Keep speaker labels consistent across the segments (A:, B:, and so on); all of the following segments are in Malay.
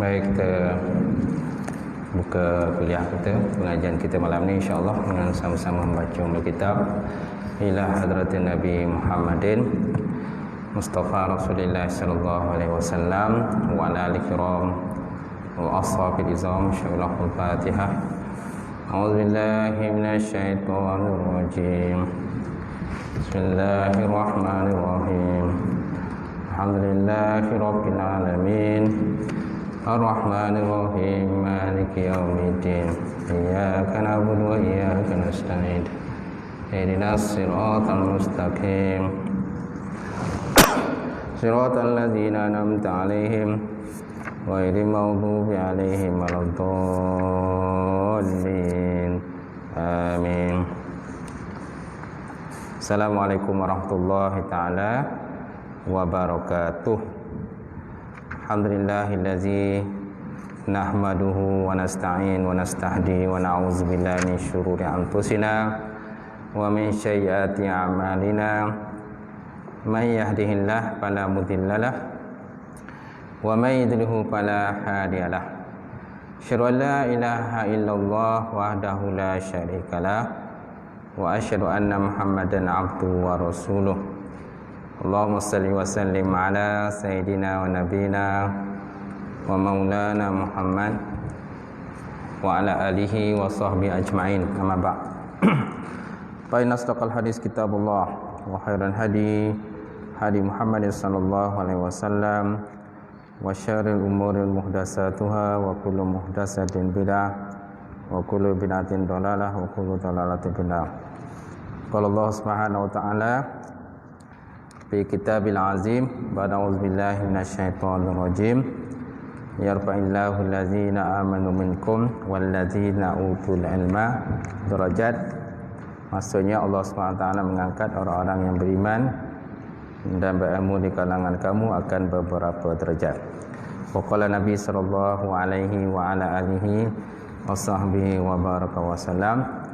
A: Baik, kita buka kuliah kita, pengajian kita malam ni insya-Allah dengan sama-sama membaca umul kitab ila hadratin Nabi Muhammadin Mustafa Rasulullah sallallahu alaihi wasallam wa ala alihi kiram wa ashabil izam. Insyaallah al-Fatihah. A'udzubillahi minasyaitonir rajim. Bismillahirrahmanirrahim. Alhamdulillahi rabbil alamin. Ar-Rahmanir Rahim. Maliki yaumiddin. Iyyaka na'budu wa iyyaka nasta'in. Ihdinas siratal mustaqim. Siratal ladzina an'amta 'alaihim ghairil maghdubi 'alaihim waladdallin. Amin. Assalamualaikum warahmatullahi taala wabarakatuh. Alhamdulillahillazi nahmaduhu wa nasta'in wa nastahdi wa na'udzu billahi min syururi anfusina wa min sayyiati a'malina. May yahdihillahu fala mudhillalah wa may yudlilhu fala hadiyalah. Asyhadu an la ilaha illallah wahdahu la syarikalah wa asyhadu anna Muhammadan 'abduhu wa rasuluh. Allahumma salli wa sallim ala sayyidina wa nabina wa maulana Muhammad wa ala alihi wa sahbihi ajma'in. Amma ba'd. Fa inna asdaqal hadis kitabullah wa khairal hadi hadi Muhammad sallallahu alaihi wasallam wa syarril umuri muhdatsatuha wa kullu muhdatsatin bid'ah wa kullu bid'atin dhalalah wa kullu dhalalatin finnar. Qala Allah Subhanahu wa ta'ala fi kitabil azim ba'da auzubillahi minasyaitonir rajim. Yarfa'illahu allazina amanu minkum wallazina utul ilma darajat. Maksudnya Allah SWT mengangkat orang-orang yang beriman dan berilmu di kalangan kamu akan beberapa derajat. Wa qala Nabi sallallahu alaihi wa ala alihi wa sahbihi wa baraka wa salam.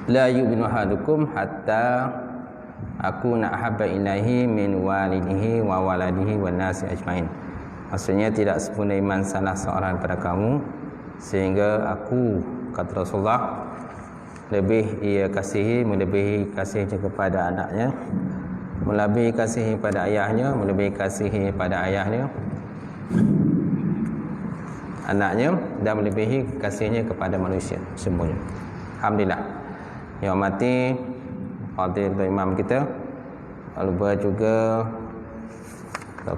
A: La yu'minu ahadukum hatta akuna ahabba ilaihi min walidihi wa waladihi wan nasi ajmain. Maksudnya tidak sempurna iman salah seorang daripada kamu sehingga aku, kata Rasulullah, lebih ia kasihi, melebihi kasihnya kepada anaknya, melebihi kasihi pada ayahnya, melebihi kasihi pada ayahnya, anaknya, dan melebihi kasihnya kepada manusia semuanya. Alhamdulillah. Yang mati Fadil Imam kita, lupa juga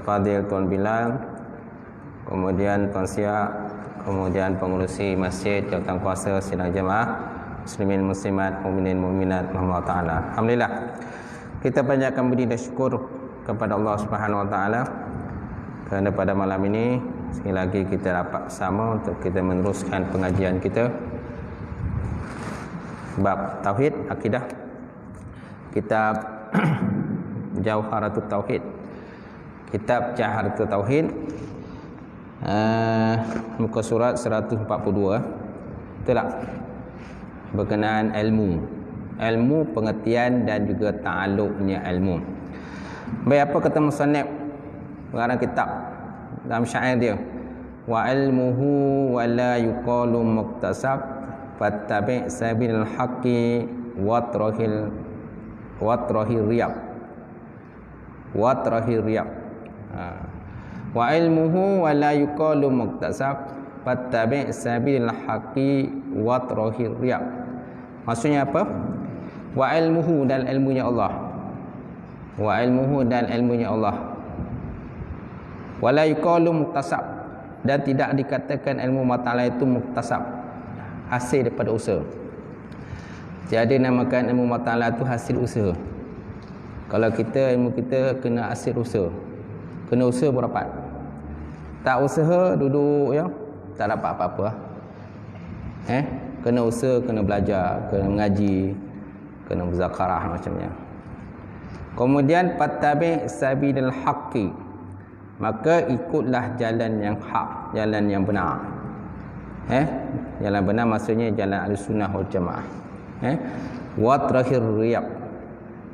A: Fadil Tuan Bilal, kemudian Tuan Siak, kemudian pengurusi masjid, jawatan kuasa sidang jemaah muslimin muslimat, mukminin mukminat rahimahullah taala. Alhamdulillah. Kita banyakkan budi dan syukur kepada Allah Subhanahu wa taala kerana pada malam ini sekali lagi kita dapat bersama untuk kita meneruskan pengajian kita bab tauhid akidah, kitab Jauharatul Tauhid, kitab Jauharatul Tauhid, muka surat 142. Betul tak? Berkenaan ilmu, pengertian dan juga ta'alluqnya ilmu. Baik, apa kata musannif pengarang kitab dalam syair dia? Wa ilmuhu wa la yuqalu muktasab fattabi' sabilal haqqi watrahil riyab. Wa ilmuhu wa la yuqalu muktasab fattabi' sabilal haqqi watrahil riyab. Maksudnya apa? Wa ilmuhu, dan ilmunya Allah. Wa ilmuhu, dan ilmunya Allah. Wa la yuqalu muktasab, dan tidak dikatakan ilmu Ta'ala itu muktasab, hasil daripada usaha. Jadi namakan ilmu Ta'ala itu hasil usaha. Kalau kita, ilmu kita kena hasil usaha, kena usaha berapa? Tak usaha duduk ya, tak dapat apa-apa. Kena usaha, kena belajar, kena mengaji, kena muzakarah macamnya. Kemudian fattabi' sabilal haqqi, maka ikutlah jalan yang hak, jalan yang benar. Jalan benar maksudnya jalan Ahlussunnah wal Jamaah. Watrahir riyab,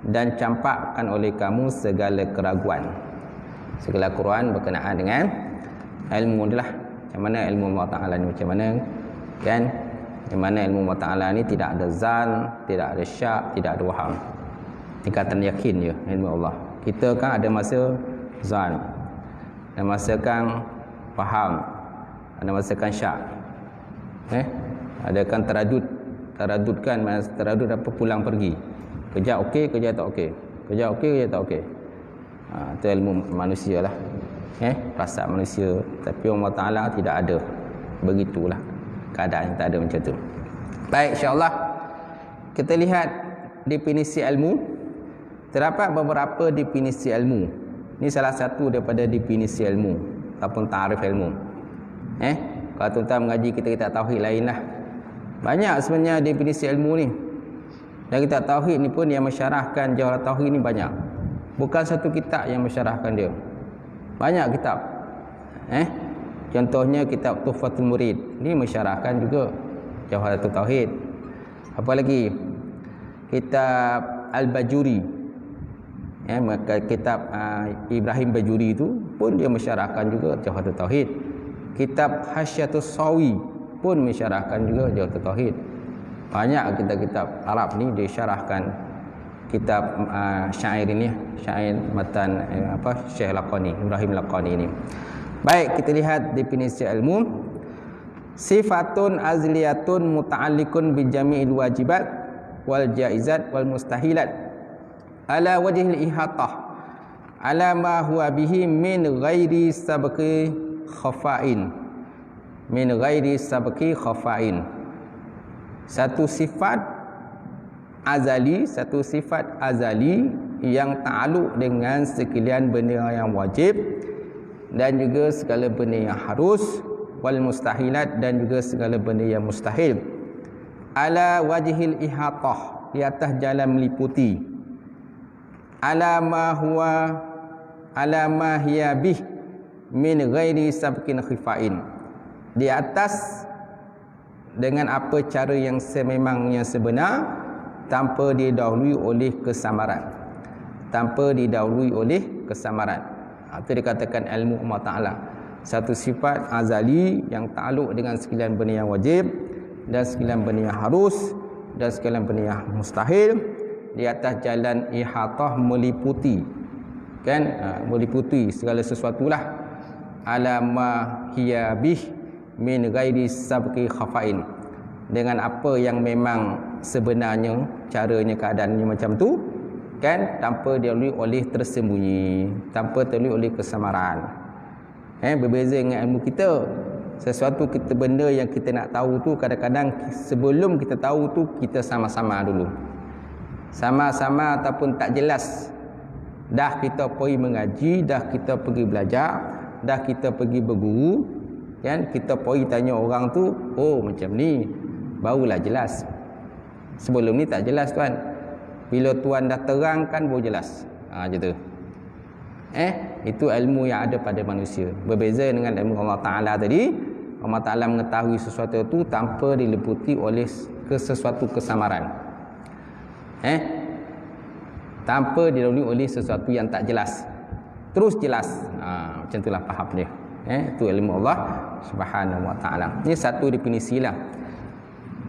A: dan campakkan oleh kamu segala keraguan. Segala Quran berkenaan dengan ilmu adalah macam mana ilmu Allah Ta'ala ni, macam mana kan, di mana ilmu Allah Ta'ala ni tidak ada zan, tidak ada syak, tidak ada waham. Tingkatan yakin je ilmu Allah. Kita kan ada masa zan, ada masa kan faham, ada masa kan syak, ada kan teradud kan, teradud apa, pulang pergi, kerja okey, kerja tak okey, kerja okey, kerja tak okey. Itu ilmu manusia lah, perasaan manusia. Tapi Allah Ta'ala tidak ada, begitulah keadaan yang tak ada macam tu. Baik, insyaAllah kita lihat definisi ilmu. Terdapat beberapa definisi ilmu. Ini salah satu daripada definisi ilmu ataupun ta'arif ilmu. Kalau tuan-tuan mengaji kita tauhid lain lah. Banyak sebenarnya definisi ilmu ni. Dan kitab tauhid ni pun yang mensyarahkan Jawharatul Tauhid ni banyak. Bukan satu kitab yang mensyarahkan dia. Banyak kitab. Contohnya kitab Tuhfatul Murid. Ni mensyarahkan juga Jawharatul Tauhid. Apa lagi? Kitab Al-Bajuri. Maka kitab Ibrahim Bajuri itu pun dia mensyarahkan juga Jawharatul Tauhid. Kitab Hasyatus Sawi pun mensyarahkan juga Jawharatul Tauhid. Banyak kitab-kitab Arab ni dia syarahkan kitab syair ini, syair matan Syekh Laqani, Ibrahim Laqani ini. Baik, kita lihat definisi ilmu. Sifatun azliyatun muta'alliqun bi jami'il wajibat wal jaizat wal mustahilat ala wajhil ihatah ala ma huwa bihi min ghairi sabqi khafa'in, min ghairi sabqi khafa'in. Satu sifat azali, satu sifat azali yang ta'alluq dengan sekalian benda yang wajib dan juga segala benda yang harus, wal mustahilat, dan juga segala benda yang mustahil, ala wajhil ihatah, di atas jalan meliputi, ala ma hiya bih min ghairi sabqin khifain, di atas dengan apa cara yang sememangnya sebenar, tanpa didahului oleh kesamaran, tanpa didahului oleh kesamaran. Itu dikatakan ilmu Allah Ta'ala. Satu sifat azali yang ta'aluk dengan sekalian benda yang wajib dan sekalian benda yang harus dan sekalian benda yang mustahil, di atas jalan ihatah, meliputi kan, meliputi segala sesuatulah, ala ma hiya bih min ghairi sabqi khafain, dengan apa yang memang sebenarnya caranya, keadaannya macam tu kan, tanpa dilalui oleh tersembunyi, tanpa terlalui oleh kesamaran. Berbeza dengan ilmu kita. Sesuatu kita, benda yang kita nak tahu tu, kadang-kadang sebelum kita tahu tu kita sama-sama dulu, sama-sama ataupun tak jelas. Dah kita pergi mengaji, dah kita pergi belajar, dah kita pergi berguru kan, kita pergi tanya orang tu, oh macam ni, barulah jelas. Sebelum ni tak jelas tuan. Bila tuan dah terangkan baru jelas. Macam tu. Itu ilmu yang ada pada manusia. Berbeza dengan ilmu Allah Ta'ala tadi. Allah Ta'ala mengetahui sesuatu itu tanpa diliputi oleh sesuatu kesamaran. Tanpa dilalui oleh sesuatu yang tak jelas, terus jelas. Macam itulah faham dia. Itu ilmu Allah Subhanahu Wa Ta'ala. Ini satu definisi lah.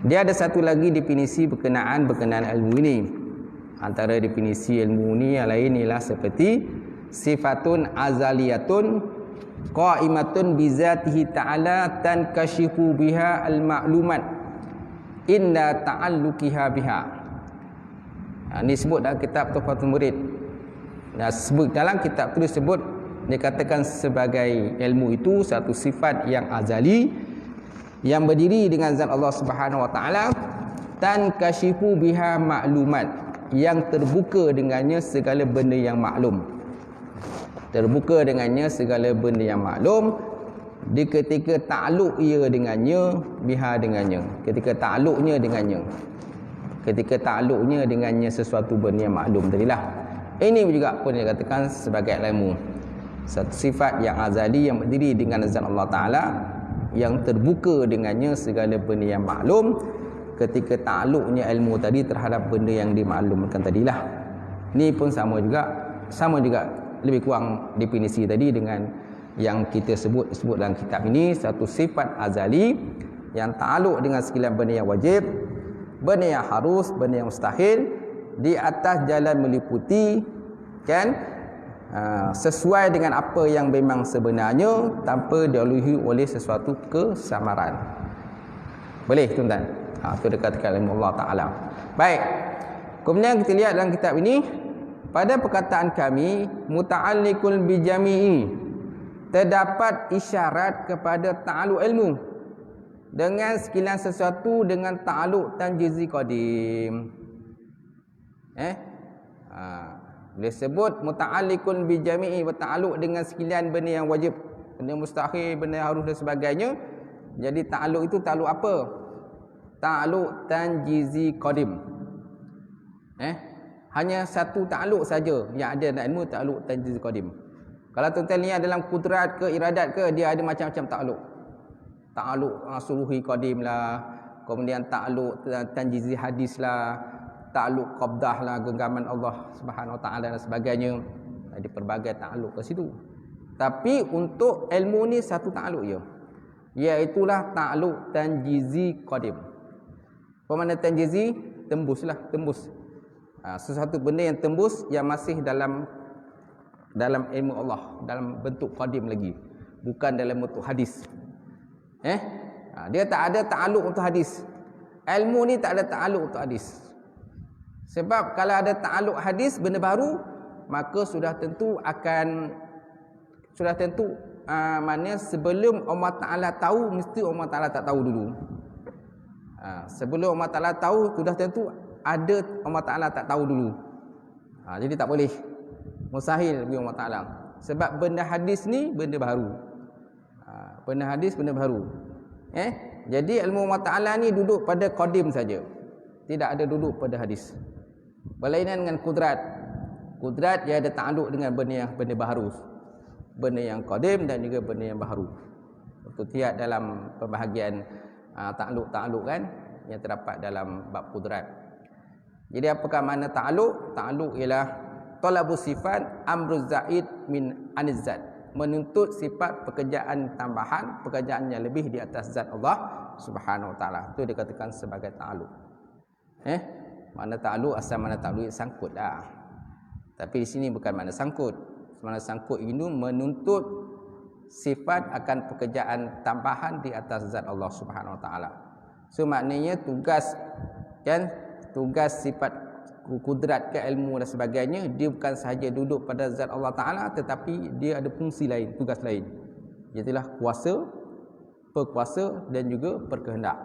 A: Dia ada satu lagi definisi berkenaan ilmu ini. Antara definisi ilmu ni yang lain ialah seperti sifatun azaliyatun qa'imatun bizatihi ta'ala tankashifu biha al-ma'lumat inna ta'alluqiha biha. Ini sebut dalam kitab Tuhfatul Murid. Sebut dalam kitab tu disebut, dikatakan sebagai ilmu itu satu sifat yang azali yang berdiri dengan zat Allah Subhanahu Wa Ta'ala, tankashifu biha ma'lumat, yang terbuka dengannya segala benda yang maklum. Terbuka dengannya segala benda yang maklum di ketika ta'aluk ia dengannya, biha dengannya, ketika ta'aluknya dengannya, ketika ta'aluknya dengannya sesuatu benda yang maklum tadilah. Ini juga pun dikatakan sebagai ilmu, satu sifat yang azali yang berdiri dengan zat Allah Ta'ala, yang terbuka dengannya segala benda yang maklum ketika ta'aluknya ilmu tadi terhadap benda yang dimaklumkan tadilah. Ni pun sama juga lebih kurang definisi tadi dengan yang kita sebut dalam kitab ini. Satu sifat azali yang ta'aluk dengan sekalian benda yang wajib, benda yang harus, benda yang mustahil, di atas jalan meliputi, kan, sesuai dengan apa yang memang sebenarnya, tanpa dilalui oleh sesuatu kesamaran. Boleh tuan-tuan? Itu dikatakan oleh Allah Ta'ala. Baik, kemudian kita lihat dalam kitab ini, pada perkataan kami muta'alliqul bijami'i, terdapat isyarat kepada ta'alluq ilmu dengan sekalian sesuatu dengan ta'alluq tanjizi qadim. Boleh sebut muta'alliqul bijami'i, berta'alluq dengan sekalian benda yang wajib, benda mustahil, benda yang harus dan sebagainya. Jadi ta'alluq itu ta'alluq apa? Ta'alluq tanjizi qadim. Hanya satu ta'alluq saja yang ada dalam ilmu, ta'alluq tanjizi qadim. Kalau tuan-tuan lihat dalam kudrat ke iradat ke, dia ada macam-macam ta'alluq. Ta'alluq suruhi qadim lah, kemudian ta'alluq tanjizi hadis lah, ta'alluq qabdah lah, genggaman Allah Subhanahu Wa Taala dan sebagainya. Ada pelbagai ta'alluq ke situ. Tapi untuk ilmu ni satu ta'alluq je, iaitulah ta'alluq tanjizi qadim. Apa makna tanjizi? Tembus. Sesuatu benda yang tembus, yang masih dalam ilmu Allah, dalam bentuk qadim lagi, bukan dalam bentuk hadis. Dia tak ada ta'alluq untuk hadis. Ilmu ni tak ada ta'alluq untuk hadis. Sebab kalau ada ta'alluq hadis, benda baru, maka sudah tentu maknanya sebelum Allah Ta'ala tahu, mesti Allah Ta'ala tak tahu dulu. Sebelum Allah Ta'ala tahu, sudah tentu ada Allah Ta'ala tak tahu dulu. Jadi tak boleh, mustahil bagi Allah Ta'ala. Sebab benda hadis ni benda baru. Benda hadis benda baru. Jadi ilmu Allah Ta'ala ni duduk pada qadim saja, tidak ada duduk pada hadis. Berlainan dengan kudrat. Kudrat dia ada ta'alluq dengan benda baharu, benda yang qadim dan juga benda yang baharu. Itu tiada dalam pembahagian ta'alluq kan, yang terdapat dalam bab kudrat. Jadi apakah makna ta'alluq? Ta'alluq ialah talabus sifat amruz zaid min aniz zat, menuntut sifat pekerjaan tambahan, pekerjaan yang lebih di atas zat Allah Subhanahu Wa Taala. Itu dikatakan sebagai ta'alluq. Makna ta'alluq, asal makna ta'alluq sangkut lah. Tapi di sini bukan makna sangkut. Makna sangkut itu menuntut sifat akan pekerjaan tambahan di atas zat Allah Subhanahu Wa Taala. So maknanya tugas sifat kudrat ke ilmu dan sebagainya, dia bukan sahaja duduk pada zat Allah Ta'ala, tetapi dia ada fungsi lain, tugas lain, iaitulah kuasa, perkuasa dan juga perkehendak.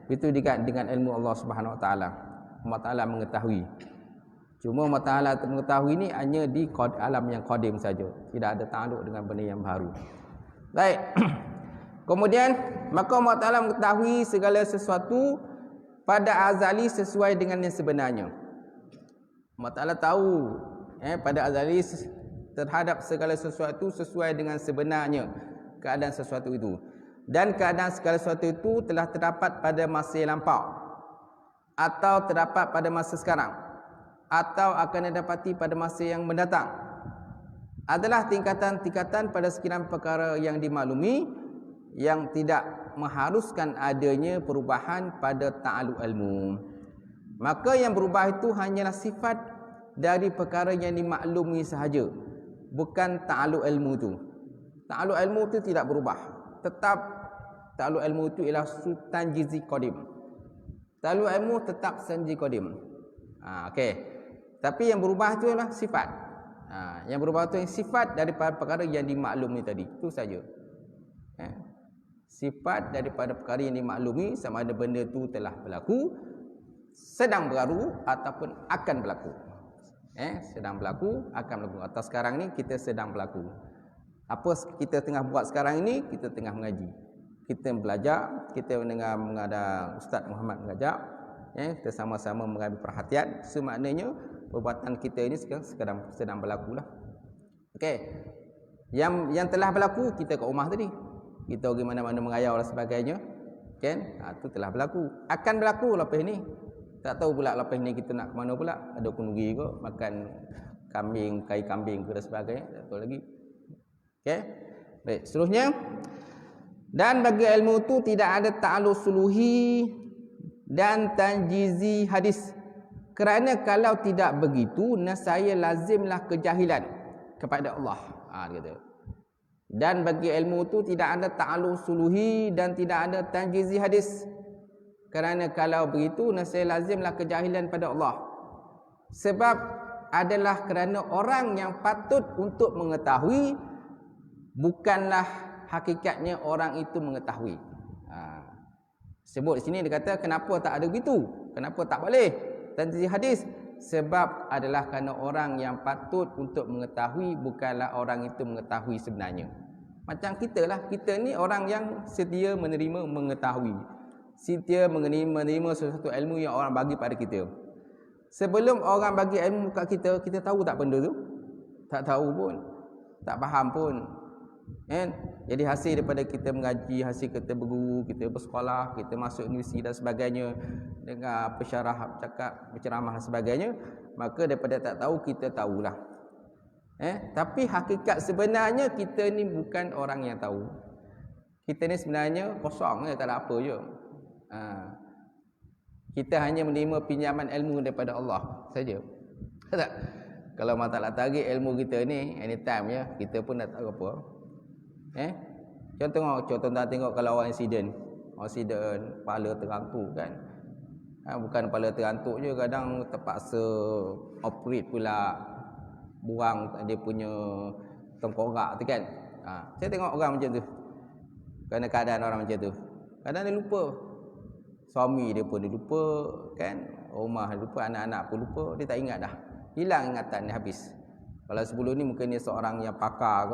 A: Itu dengan ilmu Allah Subhanahu Wa Taala. Allah Ta'ala mengetahui. Cuma Allah Ta'ala mengetahui ini hanya di alam yang qadim saja, tidak ada ta'alluq dengan benda yang baru. Baik. Kemudian maka Allah Ta'ala mengetahui segala sesuatu pada azali sesuai dengan yang sebenarnya. Allah Ta'ala tahu pada azali terhadap segala sesuatu sesuai dengan sebenarnya keadaan sesuatu itu. Dan keadaan segala sesuatu itu telah terdapat pada masa yang lampau, atau terdapat pada masa sekarang, atau akan didapati pada masa yang mendatang. Adalah tingkatan-tingkatan pada sekalian perkara yang dimaklumi, yang tidak mengharuskan adanya perubahan pada ta'alluq ilmu. Maka yang berubah itu hanyalah sifat dari perkara yang dimaklumi sahaja, bukan ta'alluq ilmu itu. Ta'alluq ilmu itu tidak berubah, tetap ta'alluq ilmu itu ialah tanjizi qadim. Ta'alluq ilmu tetap tanjizi qadim. Okey. Tapi yang berubah itu adalah sifat. Yang berubah itu sifat daripada perkara yang dimaklumi tadi. Itu saja. Sifat daripada perkara yang dimaklumi, sama ada benda itu telah berlaku, sedang berlaku ataupun akan berlaku. Sedang berlaku, akan berlaku. Atau sekarang ni kita sedang berlaku. Apa kita tengah buat sekarang ini? Kita tengah mengaji, kita belajar, kita mendengar Ustaz Muhammad mengajar, kita sama-sama mengambil perhatian. Semaknanya perbuatan kita ini sedang berlaku lah. Okey. Yang telah berlaku, kita kat rumah tadi, kita pergi mana-mana mengayau dan sebagainya, kan? Itu telah berlaku. Akan berlaku lepas ini. Tak tahu pula lepas ni kita nak ke mana pula. Ada kunuri ke, makan kambing, kai kambing ke dan sebagainya. Tak tahu lagi. Okey. Baik, seterusnya. Dan bagi ilmu tu tidak ada ta'alluq suluhi dan tanjizi hadis. Kerana kalau tidak begitu, nescaya lazimlah kejahilan kepada Allah. Dia kata. Dan bagi ilmu tu tidak ada ta'alluq suluhi dan tidak ada tanjizi hadis. Kerana kalau begitu, nescaya lazimlah kejahilan pada Allah. Sebab adalah kerana orang yang patut untuk mengetahui, bukanlah hakikatnya orang itu mengetahui. Sebut di sini dia kata, kenapa tak ada begitu? Kenapa tak boleh? Tanjizi hadis. Sebab adalah kerana orang yang patut untuk mengetahui, bukanlah orang itu mengetahui sebenarnya. Macam kita lah. Kita ni orang yang sedia menerima mengetahui. Sedia menerima sesuatu ilmu yang orang bagi pada kita. Sebelum orang bagi ilmu kat kita, kita tahu tak benda tu? Tak tahu pun. Tak faham pun. Jadi hasil daripada kita mengaji, hasil kita berguru, kita bersekolah, kita masuk universiti dan sebagainya, dengar pesyarah cakap, berceramah dan sebagainya, maka daripada tak tahu kita tahulah. Tapi hakikat sebenarnya kita ni bukan orang yang tahu. Kita ni sebenarnya kosong je, tak ada apa je. Kita hanya menerima pinjaman ilmu daripada Allah saja. Tak? Kalau Allah tarik ilmu kita ni anytime ya, kita pun tak tahu apa. Contoh tengok kalau orang insiden kepala terantuk kan. Bukan kepala terantuk je, kadang terpaksa operate pula, buang dia punya tengkorak tu kan. Saya tengok orang macam tu. Kerana keadaan orang macam tu, kadang dia lupa. Suami dia pun dia lupa kan, rumah dia lupa, anak-anak pun lupa, dia tak ingat dah. Hilang ingatan dia habis. Kalau sebelum ni mungkin dia seorang yang pakar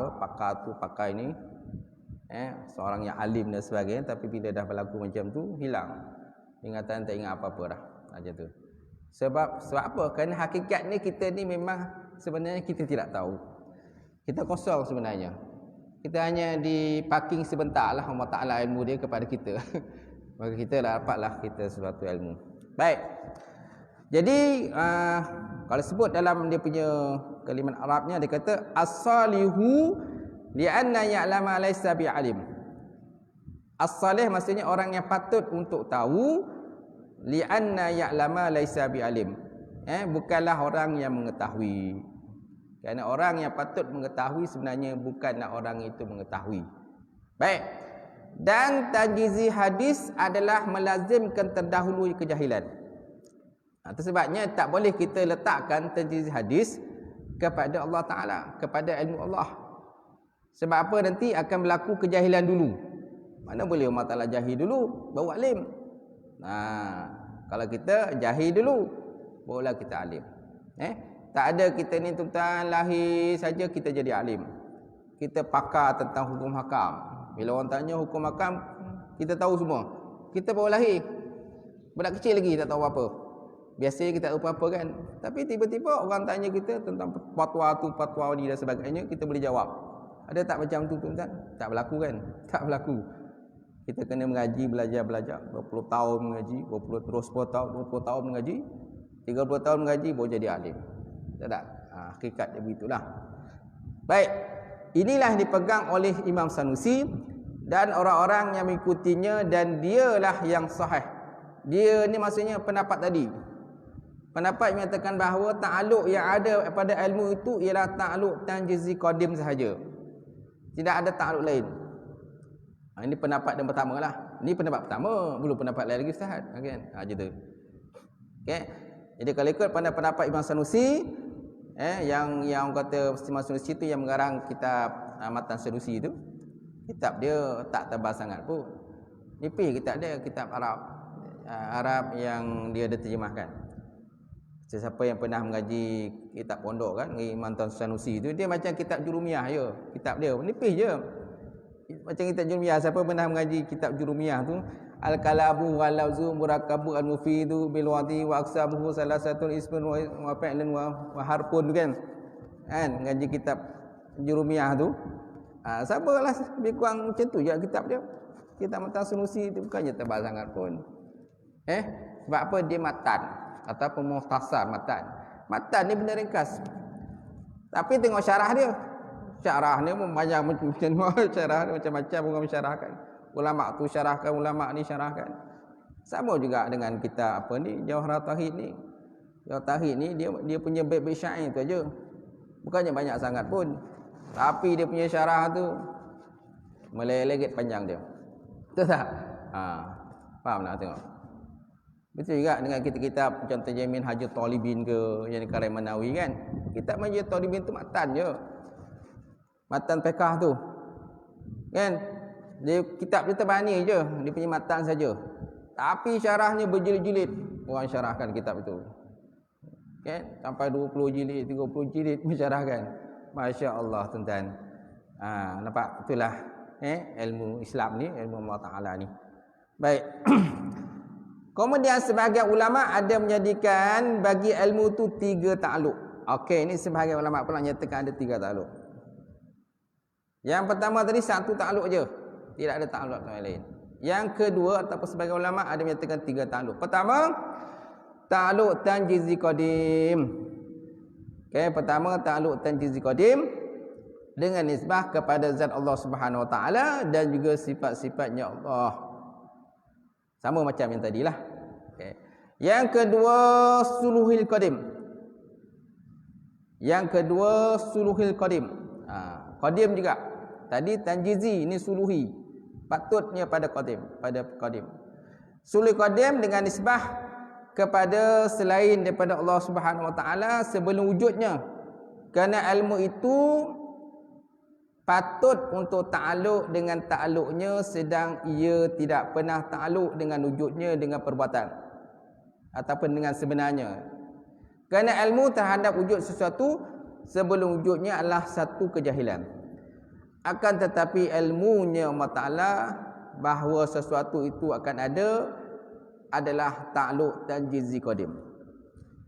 A: ini, seorang yang alim dan sebagainya, tapi bila dah berlaku macam tu, hilang ingatan, tak ingat apa-apa dah macam tu. Sebab apa? Kerana hakikat ni kita ni memang sebenarnya kita tidak tahu. Kita kosong sebenarnya. Kita hanya diparking sebentar lah Allah Ta'ala ilmu dia kepada kita. Maka kita dapatlah kita sesuatu ilmu. Baik. Jadi kalau sebut dalam dia punya kalimat Arabnya, dia kata as-salihu li'anna ya'lama laysa bi'alim. As-salih maksudnya orang yang patut untuk tahu, li'anna ya'lama laysa bi'alim. Bukanlah orang yang mengetahui. Kerana orang yang patut mengetahui sebenarnya bukanlah orang itu mengetahui. Baik. Dan tanjizi hadis adalah melazimkan terdahulu kejahilan. Itu sebabnya tak boleh kita letakkan tanjizi hadis kepada Allah Ta'ala, kepada ilmu Allah. Sebab apa? Nanti akan berlaku kejahilan dulu. Mana boleh Allah Ta'ala jahil dulu baru alim. Kalau kita jahil dulu barulah kita alim. Tak ada kita ni tuan lahir saja kita jadi alim. Kita pakar tentang hukum hakam. Bila orang tanya hukum hakam, kita tahu semua. Kita baru lahir, budak kecil lagi tak tahu apa. Biasanya kita tahu apa-apa kan. Tapi tiba-tiba orang tanya kita tentang fatwa tu, fatwa ni dan sebagainya, kita boleh jawab. Ada tak macam tu tuan-tuan? Tak berlaku kan? Tak berlaku. Kita kena mengaji, belajar 20 tahun mengaji, 20 tahun mengaji, 30 tahun mengaji baru jadi alim. Tak? Hakikat dia begitulah. Baik. Inilah dipegang oleh Imam Sanusi dan orang-orang yang mengikutinya, dan dialah yang sahih. Dia ni maksudnya pendapat tadi. Pendapat menyatakan bahawa ta'aluk yang ada pada ilmu itu ialah ta'aluk tanjizi qadim sahaja. Tidak ada ta'aluk lain. Ini pendapat yang pertama lah. Ini pendapat pertama, belum pendapat lain lagi Ustaz. Kan? Macam tu. Okay. Jadi kalau ikut pendapat Imam Sanusi, yang kata Imam Sanusi itu yang mengarang kitab Matan Sanusi itu, kitab dia tak tebal sangat pun. Nipis kitab dia, kitab Arab yang dia ada terjemahkan. Sesiapa yang pernah mengaji kitab pondok kan, Imam Sanusi itu, dia macam kitab Jurumiyah je. Kitab dia nipis je. Macam kitab Jurumiyah. Siapa pernah mengaji kitab Jurumiyah tu, al-kalabu wal-lafzu murakkabu al-mufidu bil wadi wa aqsamuhu salasatun ismun wa fa'lun wa harfun kan. Ngaji kitab Jurumiyah tu. Sabalah lebih kurang macam tu je kitab dia. Kitab Matan Sanusi tu bukannya tebal sangat pun. Sebab apa? Dia matan ataupun mukhtasar matan. Matan ni benda ringkas. Tapi tengok syarah dia. Syarah ni pun banyak macam syarah ni macam-macam orang mensyarahkan. Ulama tu syarahkan, ulama ni syarahkan. Sama juga dengan kita apa ni, Jawahirut Tauhid ni. Jawahirut Tauhid ni dia punya bait-bait syair tu aja. Bukannya banyak sangat pun. Tapi dia punya syarah tu meleleh panjang dia. Betul tak? Faham tak tengok? Betul juga dengan kitab-kitab contohnya Minhajul Talibin ke yang dikarang Manawi kan. Kitab Minhajul Talibin tu matan je. Matan fiqh tu. Kan? Dia kitab dia terbani je, dia punya matan saja. Tapi syarahnya berjilid-jilid. Orang syarahkan kitab itu. Kan? Sampai 20 jilid, 30 jilid mensyarahkan. Masya-Allah tuan-tuan. Nampak itulah ilmu Islam ni, ilmu Allah Taala ni. Baik. Kemudian sebahagian ulama ada menjadikan bagi ilmu tu 3 takluk. Okey, ini sebahagian ulama pula nyatakan ada 3 takluk. Yang pertama tadi 1 takluk je. Tidak ada takluk lain. Yang kedua ataupun sebagian ulama ada menyatakan 3 takluk. Pertama, takluk tanjizi qadim. Okey, pertama takluk tanjizi qadim dengan nisbah kepada zat Allah Subhanahu Wa Taala dan juga sifat-sifatnya Allah. Sama macam yang tadilah. Okay. Yang kedua suluhil qadim. Yang kedua suluhil qadim. Qadim juga. Tadi tanjizi, ini suluhi. Patutnya pada qadim, Suluhil qadim dengan nisbah kepada selain daripada Allah Subhanahu Wa Taala sebelum wujudnya. Kerana ilmu itu patut untuk ta'aluk dengan ta'aluknya sedang ia tidak pernah ta'aluk dengan wujudnya dengan perbuatan ataupun dengan sebenarnya. Kerana ilmu terhadap wujud sesuatu sebelum wujudnya adalah satu kejahilan. Akan tetapi ilmunya Allah Ta'ala bahawa sesuatu itu akan ada adalah ta'aluk tanjizi qadim.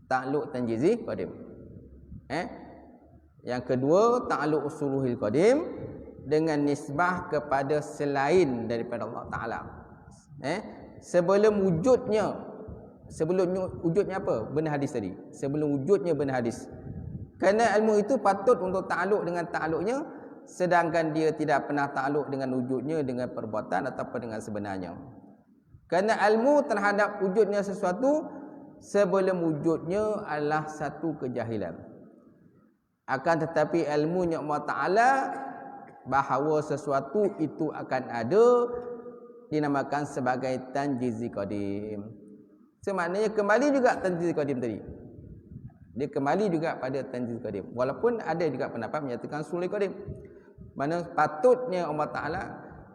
A: Ta'aluk tanjizi qadim. Yang kedua, ta'alluq usuluhil qadim dengan nisbah kepada selain daripada Allah Taala. Sebelum wujudnya apa? Benar hadis tadi. Sebelum wujudnya benar hadis. Kerana ilmu itu patut untuk ta'alluq dengan ta'alluqnya sedangkan dia tidak pernah ta'alluq dengan wujudnya dengan perbuatan ataupun dengan sebenarnya. Kerana ilmu terhadap wujudnya sesuatu sebelum wujudnya adalah satu kejahilan. Akan tetapi ilmunya Allah Ta'ala bahawa sesuatu itu akan ada dinamakan sebagai tanjizi qadim. Semaknanya kembali juga tanjizi qadim tadi. Dia kembali juga pada tanjizi qadim. Walaupun ada juga pendapat menyatakan sulul qadim. Mana patutnya Allah Ta'ala,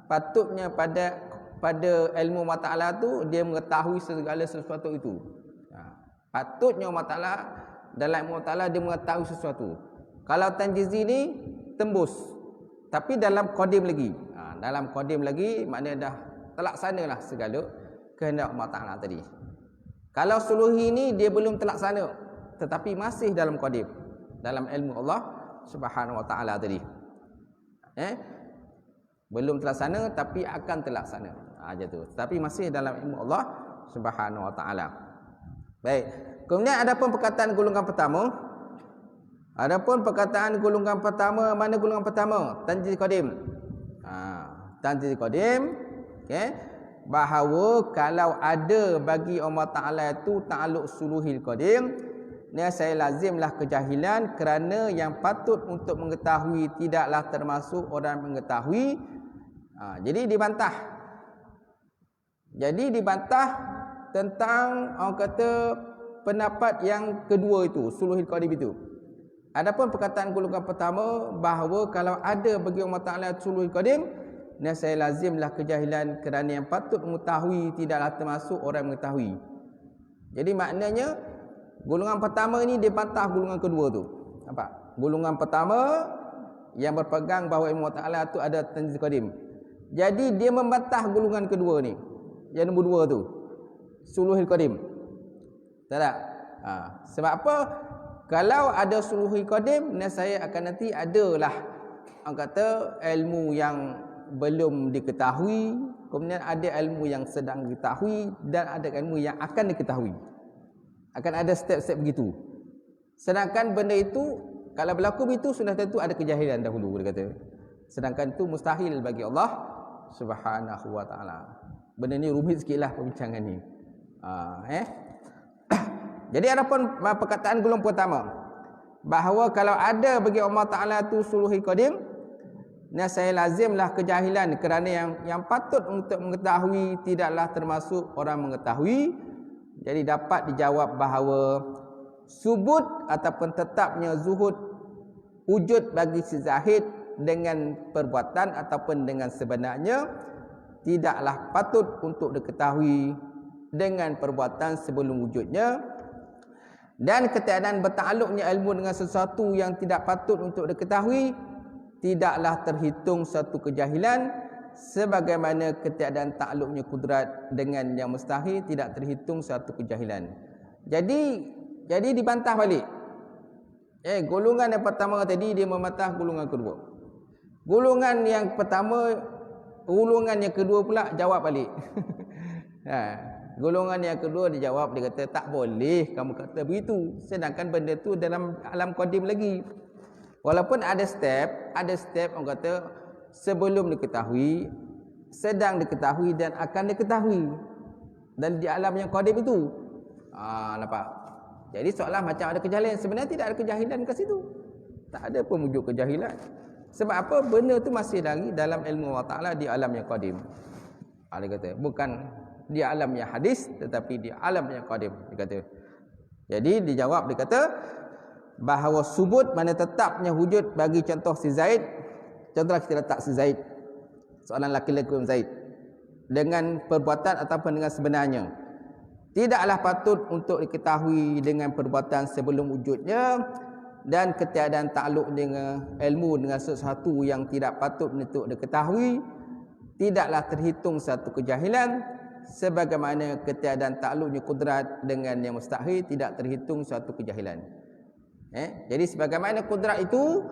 A: patutnya pada ilmu Allah Ta'ala tu dia mengetahui segala sesuatu itu. Patutnya Allah Ta'ala dalam ilmu Allah Ta'ala dia mengetahui sesuatu. Kalau tanjizi ni tembus tapi dalam qadim lagi. Dalam qadim lagi maknanya dah terlaksanalah segala kehendak Allah Taala tadi. Kalau suluhi ni dia belum terlaksana tetapi masih dalam qadim, dalam ilmu Allah Subhanahu Wa Taala tadi. Belum terlaksana tapi akan terlaksana. Aja tu. Tapi masih dalam ilmu Allah Subhanahu Wa Taala. Baik. Kemudian ada pun perkataan golongan pertama. Adapun perkataan golongan pertama, mana golongan pertama? Tanjiz qadim. Tanjiz qadim, okey. Bahawa kalau ada bagi Allah Taala itu ta'alluq suluhil qadim, ni saya lazimlah kejahilan kerana yang patut untuk mengetahui tidaklah termasuk orang mengetahui. Jadi dibantah. Jadi dibantah tentang orang kata pendapat yang kedua itu, suluhil qadim itu. Adapun perkataan golongan pertama bahawa kalau ada bagi Allah Taala suluhul qadim, dan saya lazimlah kejahilan kerana yang patut mengetahui tidaklah termasuk orang mengetahui. Jadi maknanya golongan pertama ini dia bantah golongan kedua tu. Nampak? Golongan pertama yang berpegang bahawa Allah Taala tu ada tanjiz qadim. Jadi dia membantah golongan kedua ni. Yang nombor 2 tu. Suluhul qadim. Tak? Sebab apa? Kalau ada suluhul qadim, saya akan nanti adalah orang kata ilmu yang belum diketahui,
B: Kemudian ada ilmu yang sedang diketahui dan ada ilmu yang akan diketahui. Akan ada step-step begitu. Sedangkan benda itu kalau berlaku begitu sudah tentu ada kejahilan dahulu, dia kata. Sedangkan itu mustahil bagi Allah Subhanahu wa taala. Benda ni rumit sikitlah perbincangan ni. Jadi ada pun perkataan golongan pertama bahawa kalau ada bagi Allah Taala tu suluhil qadim, saya lazimlah kejahilan kerana yang patut untuk mengetahui tidaklah termasuk orang mengetahui. Jadi dapat dijawab bahawa subut ataupun tetapnya zuhud wujud bagi si zahid dengan perbuatan ataupun dengan sebenarnya tidaklah patut untuk diketahui dengan perbuatan sebelum wujudnya. Dan ketiadaan bertakluknya ilmu dengan sesuatu yang tidak patut untuk diketahui tidaklah terhitung satu kejahilan, sebagaimana ketiadaan takluknya kudrat dengan yang mustahil tidak terhitung satu kejahilan. Jadi dibantah balik. Golongan yang pertama tadi dia membantah golongan kedua. Golongan yang pertama, golongan yang kedua pula jawab balik. Golongan yang kedua dia jawab, dia kata tak boleh kamu kata begitu, sedangkan benda tu dalam alam qadim lagi. Walaupun ada step orang kata sebelum diketahui, sedang diketahui dan akan diketahui, dan di alam yang qadim itu. Nampak? Jadi seolah macam ada kejahilan, sebenarnya tidak ada kejahilan kat situ. Tak ada pun wujud kejahilan. Sebab apa? Benda tu masih lagi dalam ilmu Allah Taala di alam yang qadim. Dia kata bukan di alam yang hadis tetapi di alam yang qadim, dia kata. Jadi dijawab, dia kata bahawa subut mana tetapnya wujud bagi contoh si Zaid. Contohlah kita letak si Zaid, seorang laki-laki Zaid, dengan perbuatan ataupun dengan sebenarnya tidaklah patut untuk diketahui dengan perbuatan sebelum wujudnya, dan ketiadaan takluk dengan ilmu dengan sesuatu yang tidak patut untuk diketahui tidaklah terhitung satu kejahilan, sebagaimana ketiadaan takluknya kudrat dengan yang mustahil tidak terhitung suatu kejahilan. Jadi sebagaimana kudrat itu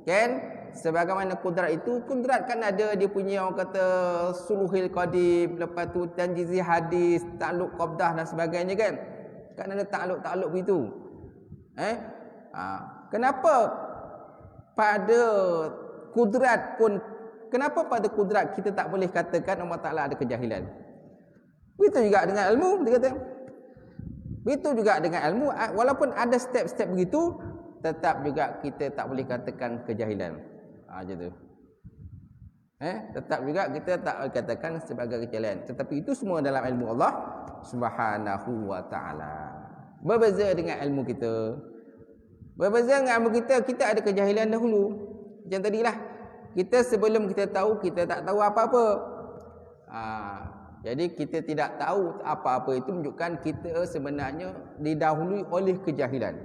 B: kan, sebagaimana kudrat itu, kudrat kan ada dia punya orang kata suluhil qadim, lepas tu tanjizi hadis, takluk qabdah dan sebagainya kan. Kan ada takluk-takluk begitu. Kenapa pada kudrat pun, kenapa pada kudrat kita tak boleh katakan Allah Taala ada kejahilan? Begitu juga dengan ilmu, dia kata. Begitu juga dengan ilmu, walaupun ada step-step begitu, tetap juga kita tak boleh katakan kejahilan. Macam tu. Tetap juga kita tak boleh katakan sebagai kejahilan. Tetapi itu semua dalam ilmu Allah Subhanahu wa taala. Berbeza dengan ilmu kita. Berbeza dengan ilmu kita, kita ada kejahilan dahulu. Macam tadilah. Kita sebelum kita tahu, kita tak tahu apa-apa. Jadi kita tidak tahu apa-apa itu menunjukkan kita sebenarnya didahului oleh kejahilan.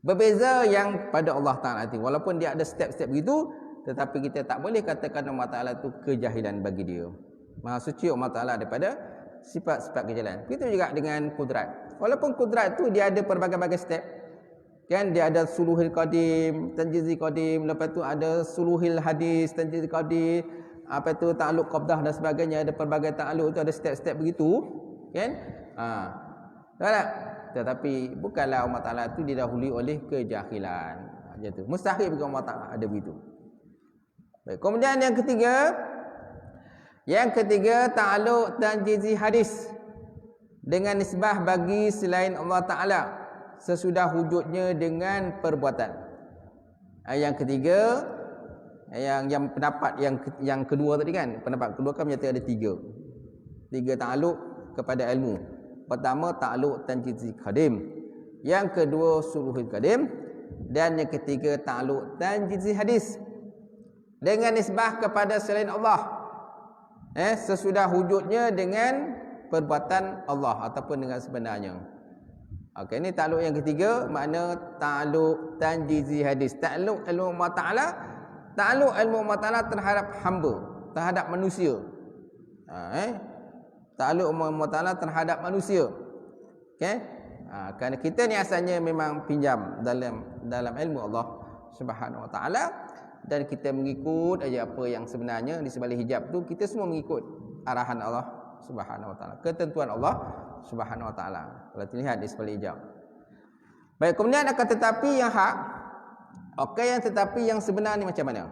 B: Berbeza yang pada Allah Ta'ala itu, walaupun dia ada step-step begitu, tetapi kita tak boleh katakan Allah Ta'ala itu kejahilan bagi dia. Maha suci Allah Ta'ala daripada sifat-sifat kejahilan. Begitu juga dengan kudrat. Walaupun kudrat itu dia ada pelbagai-bagai step. Kan dia ada suluhil qadim, tanjizi qadim, lepas tu ada suluhil hadis, tanjizi qadim, apa itu takluk qabdah dan sebagainya, ada pelbagai takluk itu, ada step-step begitu kan. Tak. Tetapi bukanlah Allah Taala itu didahului oleh kejahilan. Macam tu. Mustahil bagi Allah Taala ada begitu. Baik, kemudian yang ketiga takluk tanjizi hadis dengan nisbah bagi selain Allah Taala sesudah wujudnya dengan perbuatan. Yang ketiga, yang pendapat yang kedua tadi kan, pendapat kedua kan menyatakan ada tiga takluk kepada ilmu. Pertama takluk tanjizi qadim, yang kedua suluhul qadim, dan yang ketiga takluk tanjizi hadis dengan nisbah kepada selain Allah sesudah wujudnya dengan perbuatan Allah ataupun dengan sebenarnya. Okey, ini takluk yang ketiga, makna takluk tanjizi hadis, takluk ilmu Allah Taala, takluk ilmu Allah Taala terhadap hamba, terhadap manusia. Takluk Allah Taala terhadap manusia. Okey? Kerana kita ni asalnya memang pinjam dalam ilmu Allah Subhanahu Wa Taala, dan kita mengikut aja apa yang sebenarnya di sebalik hijab tu, kita semua mengikut. arahan Allah Subhanahu wa taala, ketentuan Allah Subhanahu wa taala. Kalau dilihat di sebalik hijab. Baik, kemudian akan tetapi yang hak. Okey, yang tetapi yang sebenar ni macam mana?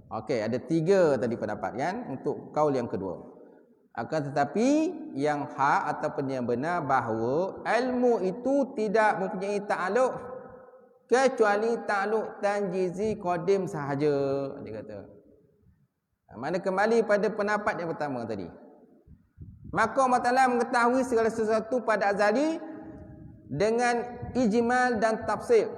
B: Okey, ada 3 tadi pendapat kan untuk kaul yang kedua. Akan tetapi yang hak ataupun yang benar bahawa ilmu itu tidak mempunyai takluk kecuali takluk tanjizi qadim sahaja, dia kata. Mana kembali pada pendapat yang pertama tadi. Maka Allah Ta'ala mengetahui segala sesuatu pada azali dengan ijmal dan tafsir.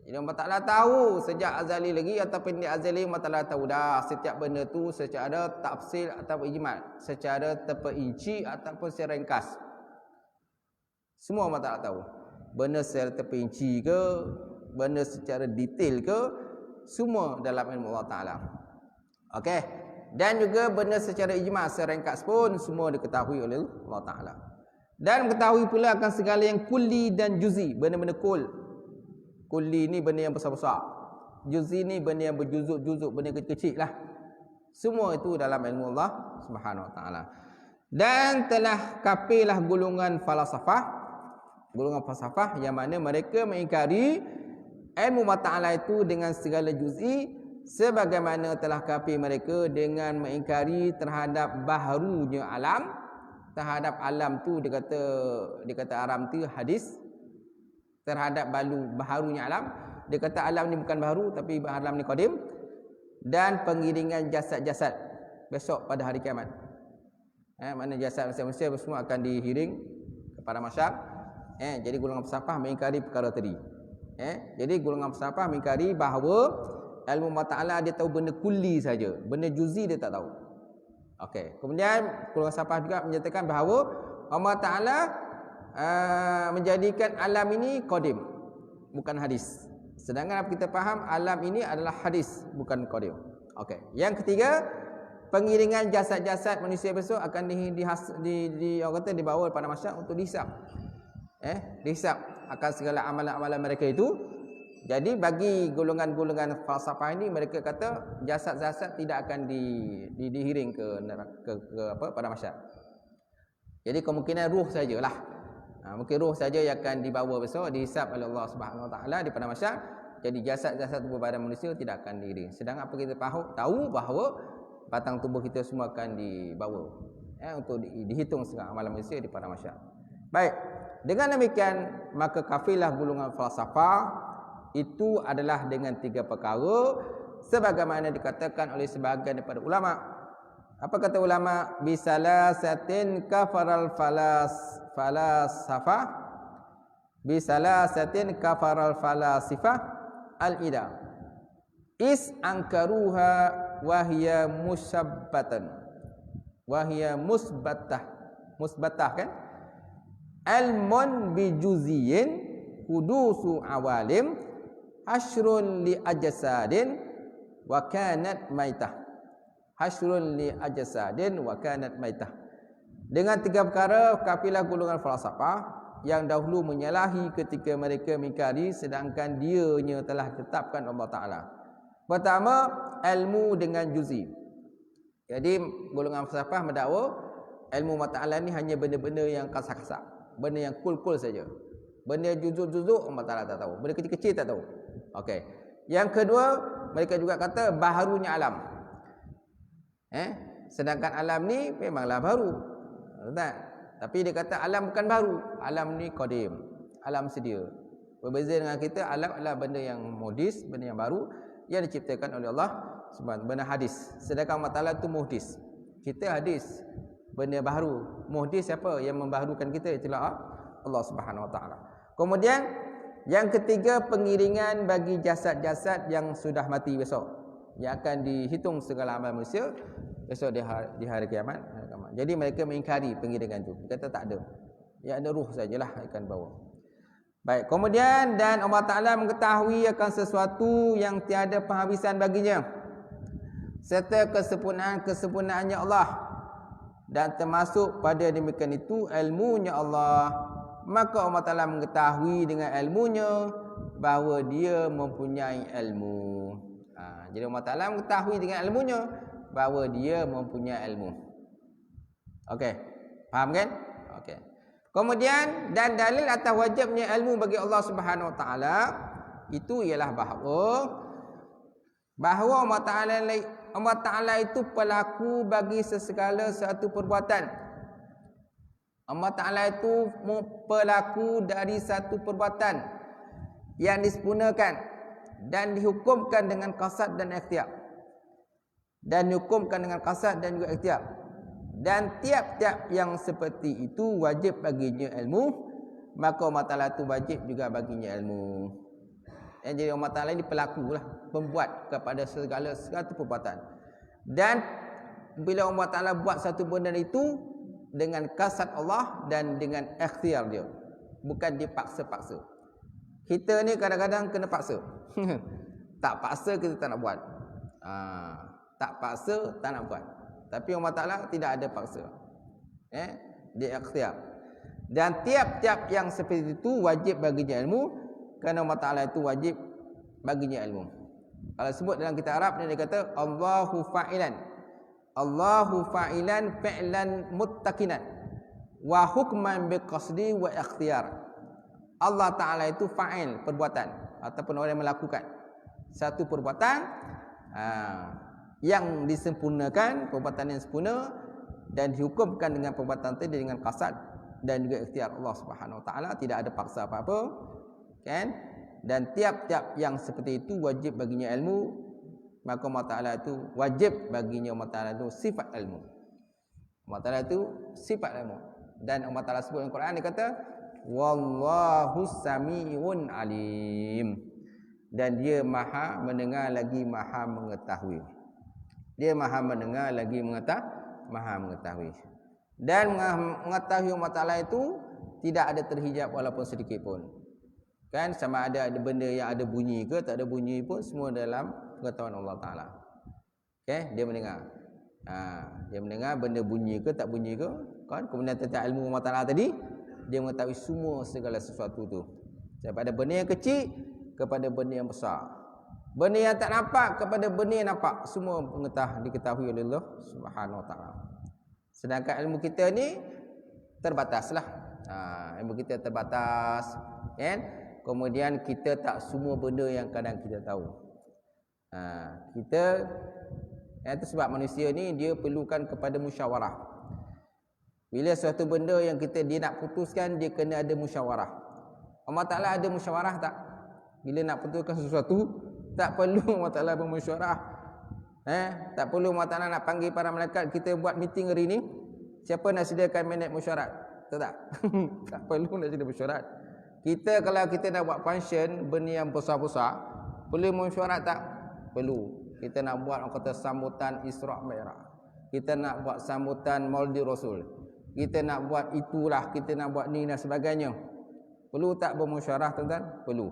B: Jadi Allah Ta'ala tahu sejak azali lagi ataupun di azali Allah Ta'ala tahu dah setiap benda tu secara tafsir atau ijmal, secara terperinci ataupun secara ringkas. Semua Allah Ta'ala tahu. Benda secara terperinci ke, benda secara detail ke, semua dalam ilmu Allah Ta'ala. Okey. Dan juga benda secara ijmal, secara ringkas pun semua diketahui oleh Allah Ta'ala. Dan mengetahui pula akan segala yang kulli dan juzi, benda-benda kul. Kulli ni benda yang besar-besar. Juzi ni benda yang berjuzuk-juzuk, benda kecil-kecil lah. Semua itu dalam ilmu Allah Subhanahu wa taala. Dan telah kafirlah golongan falsafah, golongan falsafah yang mana mereka mengingkari ilmu Allah Ta'ala itu dengan segala juz'i, sebagaimana telah kafir mereka dengan mengingkari terhadap baharunya alam. Terhadap alam tu dia kata alam tu hadis. Terhadap baharunya alam, dia kata alam ni bukan baharu tapi alam ni qadim. Dan pengiringan jasad-jasad besok pada hari kiamat. Mana jasad manusia semua akan dihiring kepada masyarakat. Jadi golongan falsafah mengingkari perkara tadi. Jadi golongan falsafah mengingkari bahawa ilmu Allah Ta'ala dia tahu benda kulli saja, benda juzi dia tak tahu. Okey. Kemudian golongan falsafah juga menyatakan bahawa Allah Ta'ala menjadikan alam ini qadim, bukan hadis. Sedangkan apa kita faham, alam ini adalah hadis, bukan qadim. Okey. Yang ketiga, pengiringan jasad-jasad manusia besok akan dibawa pada masyarakat untuk dihisap. Dihisap akan segala amalan-amalan mereka itu. Jadi bagi golongan-golongan falsafah ini, mereka kata jasad-jasad tidak akan dihiring ke pada masyarakat. Jadi kemungkinan ruh sajalah. Mungkin ruh saja yang akan dibawa besok, dihisap oleh Allah Subhanahu wa taala di padang mahsyar. Jadi jasad-jasad tubuh badan manusia tidak akan dihiring. Sedangkan apa kita tahu bahawa batang tubuh kita semua akan dibawa untuk dihitung segala amalan manusia di padang mahsyar. Baik. Dengan demikian, maka kafirlah golongan falsafah itu adalah dengan 3 perkara sebagaimana dikatakan oleh sebahagian daripada ulama. Apa kata ulama? Bisalasatin kafaral falasafah, bisalasatin kafaral falasifah al-ida is ankaruha wahya musabbatan, wahya musbatah kan, ilmun bijuziyin hudusu awalim hasrun li ajsadin wa kanat maitah, hasrun li ajsadin wa kanat maitah. Dengan 3 perkara kafirlah golongan falsafah yang dahulu menyalahi ketika mereka mengingkari sedangkan dianya telah ditetapkan Allah Ta'ala. Pertama, ilmu dengan juzi. Jadi golongan falsafah mendakwa ilmu Allah Ta'ala ni hanya benda-benda yang kasar-kasar, benda yang kul-kul saja. Benda juzuk-juzuk Allah Ta'ala tak tahu, benda kecil-kecil tak tahu. Okey. Yang kedua, mereka juga kata baharunya alam. Sedangkan alam ni memanglah baru. Tak? Tapi dia kata alam bukan baru, alam ni qadim, alam sedia. Berbeza dengan kita, alam adalah benda yang modis, benda yang baru yang diciptakan oleh Allah Subhanahu, benda hadis. Sedangkan Allah Ta'ala tu muhdis. Kita hadis, benda baru. Muhdis siapa yang membaharukan kita? Itulah Allah Subhanahu wa taala. Kemudian yang ketiga, pengiringan bagi jasad-jasad yang sudah mati besok, yang akan dihitung segala amal manusia besok di hari kiamat. Jadi mereka mengingkari pengiringan itu. Kata tak ada. Ya ada ruh sajalah akan bawa. Baik, kemudian dan Allah Ta'ala mengetahui akan sesuatu yang tiada penghabisan baginya, serta kesempurnaannya Allah, dan termasuk pada demikian itu ilmunya Allah. Maka Allah Ta'ala mengetahui dengan ilmunya bahawa dia mempunyai ilmu. Jadi Allah Ta'ala mengetahui dengan ilmunya bahawa dia mempunyai ilmu. Okey. Faham kan? Okey. Kemudian dan dalil atas wajibnya ilmu bagi Allah Subhanahu Wa Taala itu ialah bahawa Allah Taala itu pelaku bagi sesegala satu perbuatan. Allah Taala itu pelaku dari satu perbuatan yang disempurnakan dan dihukumkan dengan qasad dan ikhtiar. Dan dihukumkan dengan qasad dan juga ikhtiar. Dan tiap-tiap yang seperti itu wajib baginya ilmu, maka Allah Ta'ala itu wajib juga baginya ilmu. Jadi Allah Ta'ala ini pelakulah, pembuat kepada segala satu perbuatan. Dan bila Allah Ta'ala buat satu benda itu dengan qasad Allah dan dengan ikhtiar dia, bukan dipaksa-paksa. Kita ni kadang-kadang kena paksa. Tak paksa kita tak nak buat. Tak paksa tak nak buat. Tapi Allah Ta'ala tidak ada paksa. Dia ikhtiar. Dan tiap-tiap yang seperti itu wajib baginya ilmu, kerana Allah Ta'ala itu wajib baginya ilmu. Kalau sebut dalam kitab Arab dia kata Allahu fa'ilan. Allahu fa'ilan fi'lan muttaqinan wa hukman biqasdi wa ikhtiar. Allah Ta'ala itu fa'il, perbuatan, ataupun orang yang melakukan satu perbuatan yang disempurnakan, perbuatan yang sempurna, dan dihukumkan dengan perbuatan tadi dengan qasad dan juga ikhtiar Allah Subhanahu Wa Taala, tidak ada paksa apa-apa, kan? Dan tiap-tiap yang seperti itu wajib baginya ilmu, maka Allah Taala itu wajib baginya Allah Taala itu sifat ilmu. Allah Taala itu sifat ilmu. Dan Allah Taala sebut dalam Quran, dia kata wallahu samiun alim. Dan dia maha mendengar lagi maha mengetahui. Dia maha mendengar lagi maha mengetahui. Dan mengetahui Allah Ta'ala itu tidak ada terhijab walaupun sedikit pun. Kan sama ada benda yang ada bunyi ke tak ada bunyi pun, semua dalam pengetahuan Allah Ta'ala. Okay? Dia mendengar. Dia mendengar benda bunyi ke tak bunyi ke. Kan? Kemudian tentang ilmu Allah Ta'ala tadi, dia mengetahui semua segala sesuatu tu. Daripada benda yang kecil kepada benda yang besar. Benda yang tak nampak kepada benda yang nampak, semua diketahui oleh Allah Subhanahu Wa Taala. Sedangkan ilmu kita ni terbataslah. Ilmu kita terbatas, kan? Kemudian kita tak semua benda yang kadang kita tahu. Itu sebab manusia ni dia perlukan kepada musyawarah. Bila suatu benda yang dia nak putuskan, dia kena ada musyawarah. Allah Taala ada musyawarah tak? Bila nak putuskan sesuatu, tak perlu Allah Ta'ala bermusyawarah. Tak perlu Allah Ta'ala nak panggil para malaikat, kita buat meeting hari ni, siapa nak sediakan minit mesyuarat? Tak. Tak perlu nak sediakan mesyuarat. Kita kalau kita nak buat function benda yang besar-besar, perlu mesyuarat tak? Perlu. Kita nak buat orang kata sambutan Isra' Mi'raj. Kita nak buat sambutan Maulid Rasul. Kita nak buat itulah, kita nak buat ni dan sebagainya. Perlu tak bermusyawarah tuan-tuan? Perlu.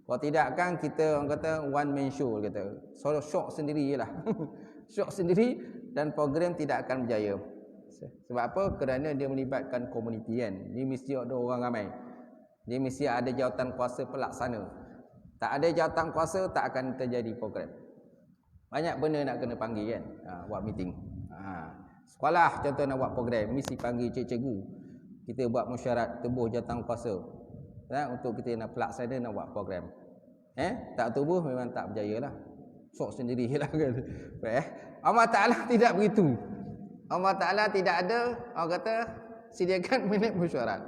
B: Kalau tidak kan kita orang kata one man show, kata shock sendiri je lah. Shock sendiri dan program tidak akan berjaya. Sebab apa? Kerana dia melibatkan komuniti kan. Dia mesti ada orang ramai. Dia mesti ada jawatan kuasa pelaksana. Tak ada jawatan kuasa, tak akan terjadi program. Banyak benda nak kena panggil kan, buat meeting. Sekolah contoh nak buat program, mesti panggil cikgu. Kita buat mesyuarat tubuh jawatan kuasa. Untuk kita nak pelaksana nak buat program. Tak tubuh memang tak berjaya lah. Sok sendirilah kan. Allah Ta'ala tidak begitu. Allah Ta'ala tidak ada, orang kata sediakan minit mesyuarat.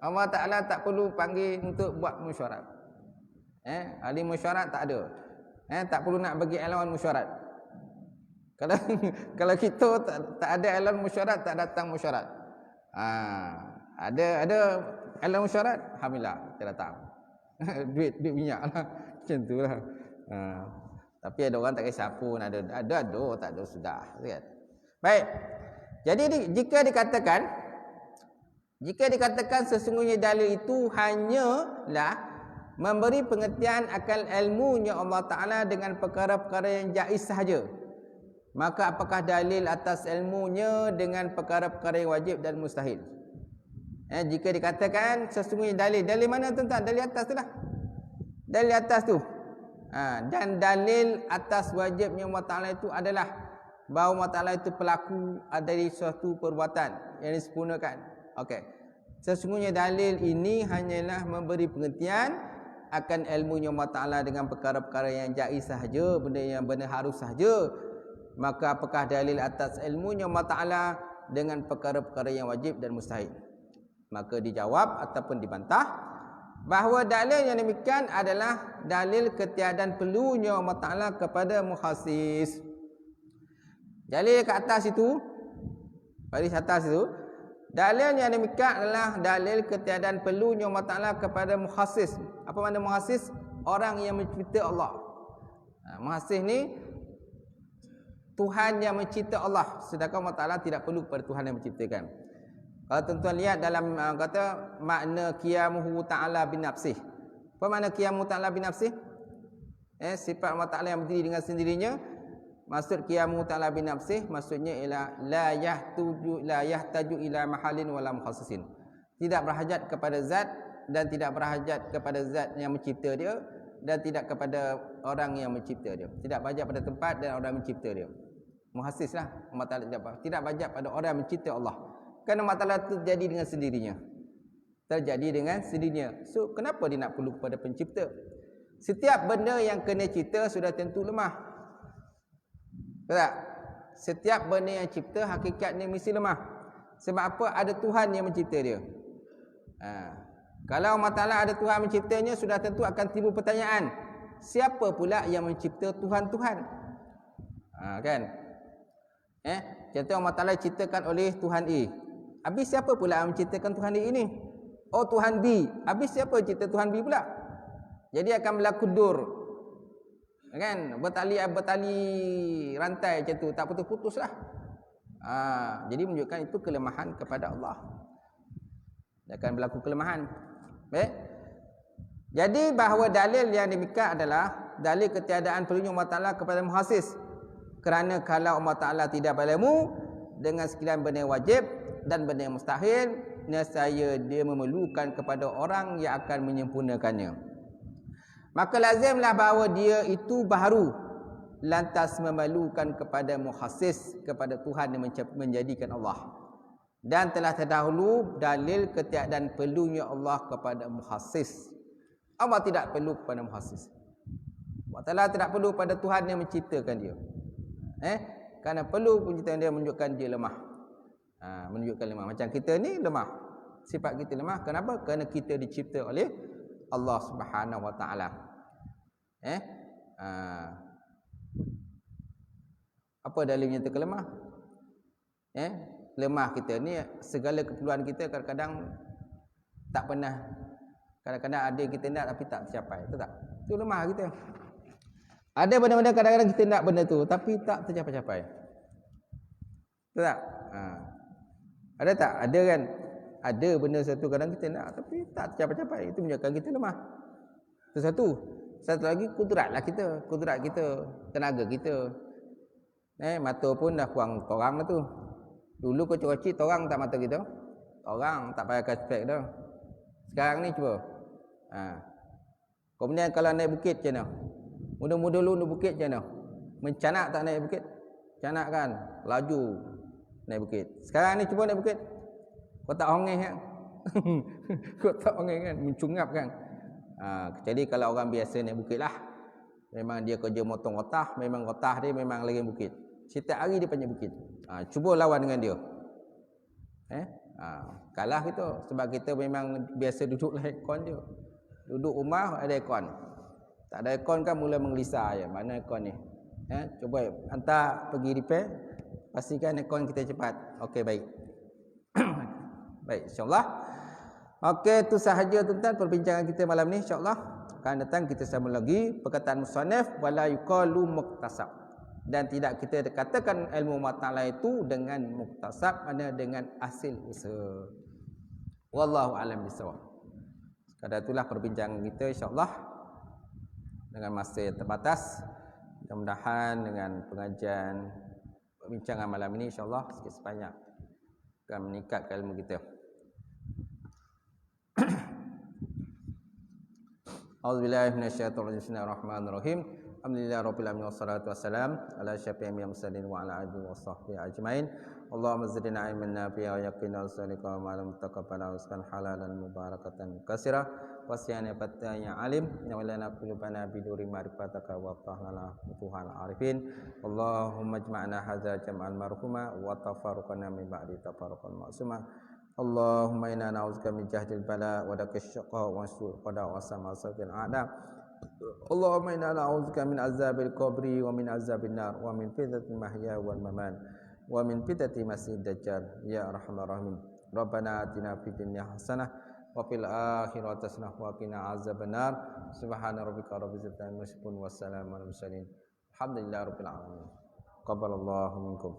B: Allah Ta'ala tak perlu panggil untuk buat mesyuarat. Ahli mesyuarat tak ada. Tak perlu nak bagi alawan mesyuarat. Kalau kita tak ada alawan mesyuarat, tak datang mesyuarat. Ada alawan mesyuarat, alhamdulillah kita datang. duit minyak lah. Macam tu lah. Tapi ada orang tak kisah pun. Ada, tak ada, sudah. Kan? Baik. Jadi jika dikatakan sesungguhnya dalil itu hanyalah memberi pengertian akan ilmunya Allah Ta'ala dengan perkara-perkara yang jaiz sahaja, maka apakah dalil atas ilmunya dengan perkara-perkara yang wajib dan mustahil? Jika dikatakan sesungguhnya dalil mana tuan-tuan? Dalil atas tu lah. Dalil atas tu. Dan dalil atas wajibnya Allah Ta'ala itu adalah bahawa Allah Ta'ala itu pelaku dari suatu perbuatan yang disempurnakan. Okey. Sesungguhnya dalil ini hanyalah memberi pengertian akan ilmunya Allah Ta'ala dengan perkara-perkara yang jaiz sahaja, benda yang benar harus sahaja. Maka apakah dalil atas ilmunya Allah Ta'ala dengan perkara-perkara yang wajib dan mustahil? Maka dijawab ataupun dibantah bahawa dalil yang demikian adalah dalil ketiadaan perlunya Allah Ta'ala kepada mukhasis. Dalil ke atas itu, baris atas itu, dalil yang demikian adalah dalil ketiadaan perlunya Allah Ta'ala kepada mukhasis. Apa makna mukhasis? Orang yang mencipta Allah. Mukhasis ni Tuhan yang mencipta Allah, sedangkan Allah Ta'ala tidak perlu kepada Tuhan yang menciptakan. Kalau tuan-tuan lihat dalam kata makna qiyamuhu ta'ala binafsih. Apa makna qiyamuhu ta'ala binafsih? Sifat Allah Ta'ala yang berdiri dengan sendirinya. Maksud qiyamuhu ta'ala binafsih maksudnya ialah la yahtaju ila mahalin wala mukhassisin. Tidak berhajat kepada zat dan tidak berhajat kepada zat yang mencipta dia dan tidak kepada orang yang mencipta dia. Tidak berhajat pada tempat dan orang yang mencipta dia. Muhassis lah. Allah Ta'ala tidak berhajat pada orang yang mencipta Allah. Kerana Allah Ta'ala terjadi dengan sendirinya. Terjadi dengan sendirinya. So, kenapa dia nak perlu kepada pencipta? Setiap benda yang kena cipta sudah tentu lemah. Tak? Setiap benda yang cipta hakikatnya mesti lemah. Sebab apa? Ada Tuhan yang mencipta dia. Kalau Allah Ta'ala ada Tuhan menciptanya, sudah tentu akan timbul pertanyaan. Siapa pula yang mencipta Tuhan-Tuhan? Kan? Contoh Allah Ta'ala ciptakan oleh Tuhan A. Habis siapa pula yang menciptakan Tuhan A ini? Oh, Tuhan B. Habis siapa cipta Tuhan B pula? Jadi akan berlaku dur. Kan? Bertali rantai macam tu, tak putus-putus lah. Jadi menunjukkan itu kelemahan kepada Allah. Akan berlaku kelemahan. Baik. Jadi bahawa dalil yang demikian adalah dalil ketiadaan perlunya Allah Ta'ala kepada muhassis. Kerana kalau Allah Ta'ala tidak berilmu dengan sekalian benda yang wajib dan benda yang mustahil, nescaya dia memerlukan kepada orang yang akan menyempurnakannya. Maka lazimlah bahawa dia itu baharu lantas memerlukan kepada muhassis, kepada Tuhan yang menjadikan Allah. Dan telah terdahulu dalil ketiadaan perlunya Allah kepada muhassis. Allah tidak perlu kepada muhassis. Allah Ta'ala tidak perlu pada Tuhan yang menciptakan dia. Kerana perlu penciptaan dia menunjukkan dia lemah. Menunjukkan lemah. Macam kita ni lemah. Sifat kita lemah. Kenapa? Kerana kita dicipta oleh Allah Subhanahu Wa Ta'ala. Apa dalilnya kita lemah? Lemah kita ni, segala keperluan kita kadang-kadang tak pernah, kadang-kadang ada kita nak tapi tak tercapai. Betul tak? Itu lemah kita. Ada benda-benda kadang-kadang kita nak benda tu tapi tak tercapai-capai. Betul tak? Ada tak? Ada kan? Ada benda satu kadang kita nak tapi tak tercapai-capai. Itu menunjukkan kita lemah. Itu satu. Satu lagi kudratlah kita. Kudrat kita, tenaga kita. Mata pun dah kurang torang lah tu. Dulu kecil-kecil torang tak mata kita. Torang tak payah spek dah. Sekarang ni cuba. Kemudian kalau naik bukit macam mana? Muda-muda dulu naik bukit macam mana? Mencanak tak naik bukit? Canak kan? Laju naik bukit. Sekarang ni cuba naik bukit. Kau tak hongeh kan? Kau tak hongeh kan? Mencungap kan? Kecuali kalau orang biasa naik bukit lah. Memang dia kerja motong rotah. Memang rotah dia memang lagi bukit. Setiap hari dia panjat bukit. Cuba lawan dengan dia. Kalah kita. Sebab kita memang biasa duduk lah aircon je. Duduk rumah ada aircon. Tak ada aircon kan mula menggelisah je. Mana aircon ni? Cuba hantar pergi repair. Pastikan aircon kita cepat. Okey, baik. Baik, insyaAllah. Okey, itu sahaja tentang perbincangan kita malam ni, insyaAllah. Akan datang kita sambung lagi perkataan musannaf wala yuqalu muktasab. Dan tidak kita katakan ilmu Allah Ta'ala itu dengan muktasab, mana dengan hasil usaha. Wallahu a'lam bishawab. Sekadar itulah perbincangan kita, insyaAllah. Dengan masa yang terbatas. Mudah-mudahan dengan pengajian perbincangan malam ini, insyaAllah sikit sebanyak akan meningkatkan ilmu kita. A'udzubillahi minasyaitonir rajim. Bismillahirrahmanirrahim. Alhamdulillahirabbil alamin wassalatu wassalam ala syafi'il mursalin wa ala alihi washabbihi ajmain. Allahumma zidna ilman nafi'a wa yaqina salika wa lam taqabbala rizqan halalan mubarakatan katsira wasyana fataya alim ya lana qulubana biduri ma'rifataka wa tahlana futuhal arifin. Allahumma ijma'na hadza jam'al marhuma wa tafarraqna min ba'di tafarruqan ma'suma. Allahumma inna na'udzubika min jahdil bala wa dakish syaqa wa su'il qada wa samasatil a'da. Allahumma inna na'udzubika min azabil qabri wa min azabin nar wa min fitnatil mahya wal mamat wa min fitnati masiihid dajjal ya arhamar rahimin. Rabbana atina fid dunya hasanah wa fil akhirati hasanah wa qina azabannar. Subhana rabbika rabbil izzati amma yasifun wa salamun alal mursalin. Alhamdulillahirabbil alamin. Qabbalallahu minkum.